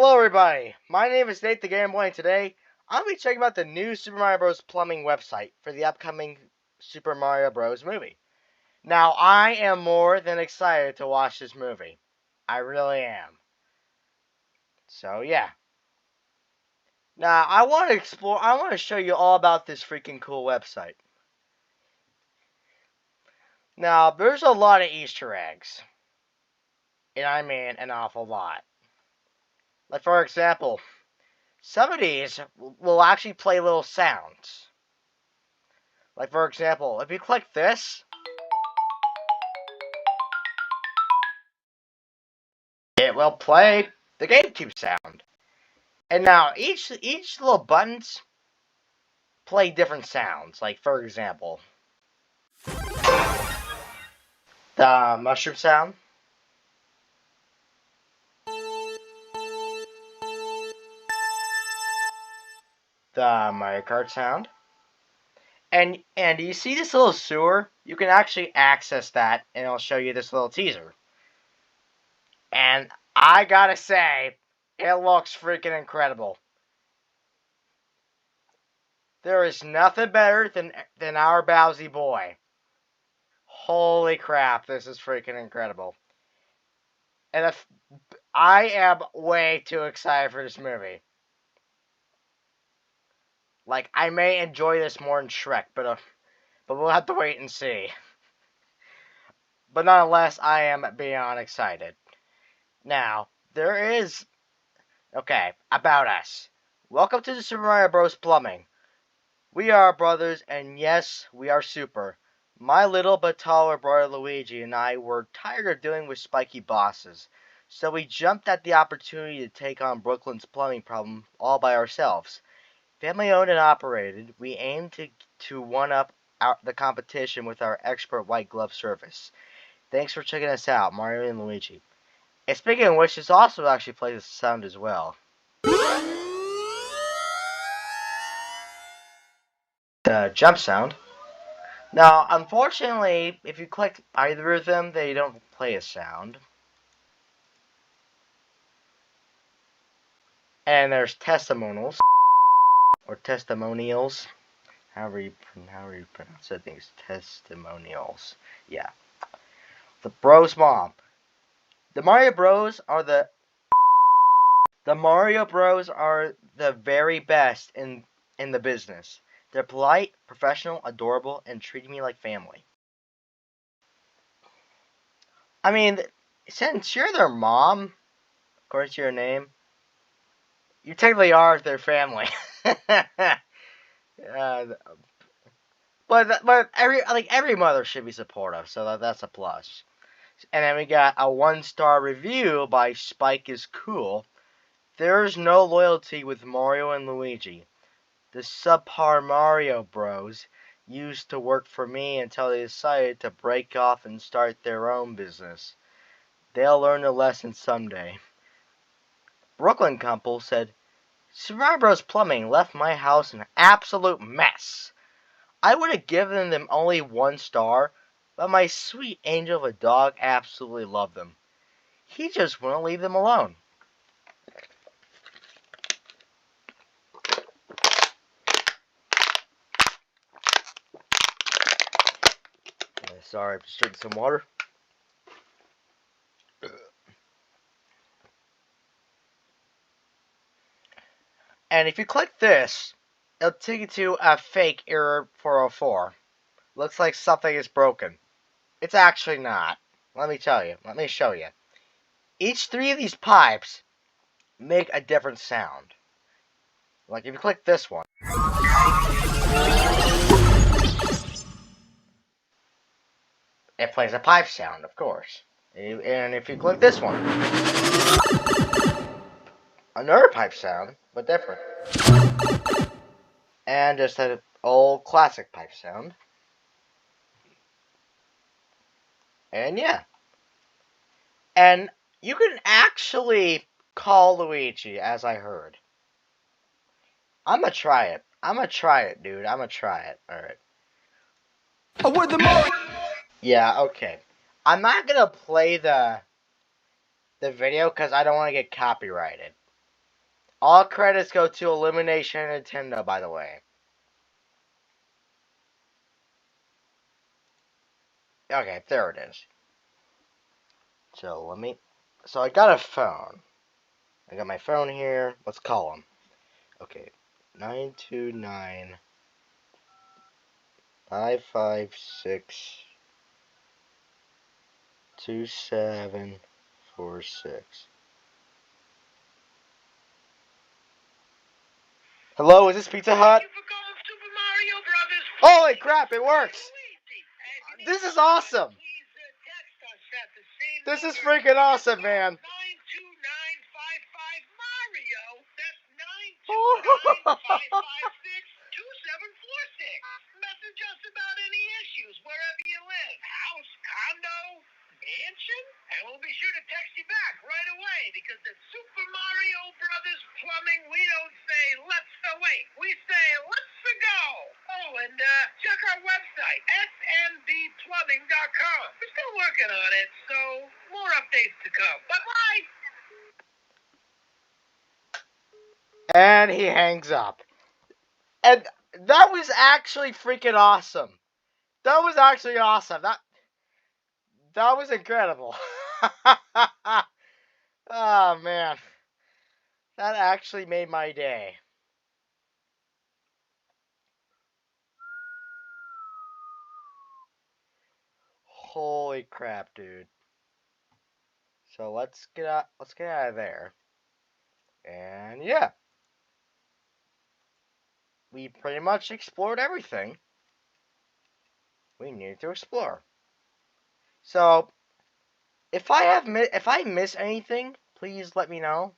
Hello everybody, my name is Nate the Game Boy, and today I'll be checking out the new Super Mario Bros. Plumbing website for the upcoming Super Mario Bros. Movie. Now, I am more than excited to watch this movie. I really am. So, yeah. Now, I want to show you all about this freaking cool website. Now, there's a lot of Easter eggs. And I mean an awful lot. Like, for example, some of these will actually play little sounds. Like, for example, if you click this, it will play the GameCube sound. And now, each little buttons play different sounds. Like, for example, the mushroom sound, the Mario Kart sound, and you see this little sewer? You can actually access that, and it'll show you this little teaser. And I gotta say, it looks freaking incredible. There is nothing better than our Bowsy boy. Holy crap, this is freaking incredible. And if I am way too excited for this movie. Like, I may enjoy this more than Shrek, but we'll have to wait and see. But nonetheless, I am beyond excited. Now, there is... Okay, about us. Welcome to the Super Mario Bros. Plumbing. We are brothers, and yes, we are super. My little but taller brother Luigi and I were tired of dealing with spiky bosses, so we jumped at the opportunity to take on Brooklyn's plumbing problem all by ourselves. Family owned and operated, we aim to one-up the competition with our expert white glove service. Thanks for checking us out, Mario and Luigi. And speaking of which, this also actually plays the sound as well. The jump sound. Now, unfortunately, if you click either of them, they don't play a sound. And there's testimonials, or testimonials, however you pronounce it. I think it's testimonials. Yeah. The Bros Mom. The Mario Bros are the very best in the business. They're polite, professional, adorable, and treat me like family. I mean, since you're their mom, according to your name, you technically are their family. But every mother should be supportive, so that's a plus. And then we got a 1-star review by Spike is Cool. There's no loyalty with Mario and Luigi. The subpar Mario Bros used to work for me until they decided to break off and start their own business. They'll learn the lesson someday. Brooklyn couple said, Super Mario Bros. Plumbing left my house an absolute mess. I would have given them only 1 star, but my sweet angel of a dog absolutely loved them. He just wouldn't leave them alone. Sorry, I'm just drinking some water. And if you click this, it'll take you to a fake error 404. Looks like something is broken. It's actually not. Let me tell you. Let me show you. Each 3 of these pipes make a different sound. Like if you click this one. It plays a pipe sound, of course. And if you click this one. Another pipe sound, but different. And just an old classic pipe sound. And yeah. And you can actually call Luigi, as I heard. I'm gonna try it. Dude. I'm gonna try it. Alright. Yeah, okay. I'm not gonna play the video because I don't want to get copyrighted. All credits go to Illumination and Nintendo, by the way. Okay, there it is. So I got a phone. I got my phone here. Let's call him. Okay, 929 556 2746. Hello, is this Pizza Hut? Thank you for calling Super Mario Brothers. Holy crap, it works! Luigi. This is awesome! Please text us at the same This is number. freaking awesome, man! 92955 Mario. That's 929-556-2746. Message us about any issues wherever you live. House, condo, mansion? And we'll be sure to text you back right away because at Super Mario Brothers Plumbing, we don't say let's wait. We say let's go. Oh, and check our website, snbplumbing.com. We're still working on it, so more updates to come. Bye-bye. And he hangs up. And that was actually freaking awesome. That was actually awesome. That was incredible. Oh, man. That actually made my day. Holy crap, dude. So let's get out of there. And yeah. We pretty much explored everything we needed to explore. So if I miss anything, please let me know.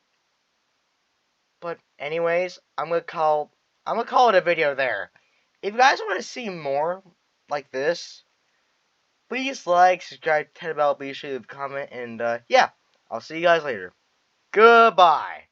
But anyways, I'm gonna call it a video there. If you guys want to see more like this, please like, subscribe, hit the bell, be sure to leave a comment, and yeah, I'll see you guys later. Goodbye.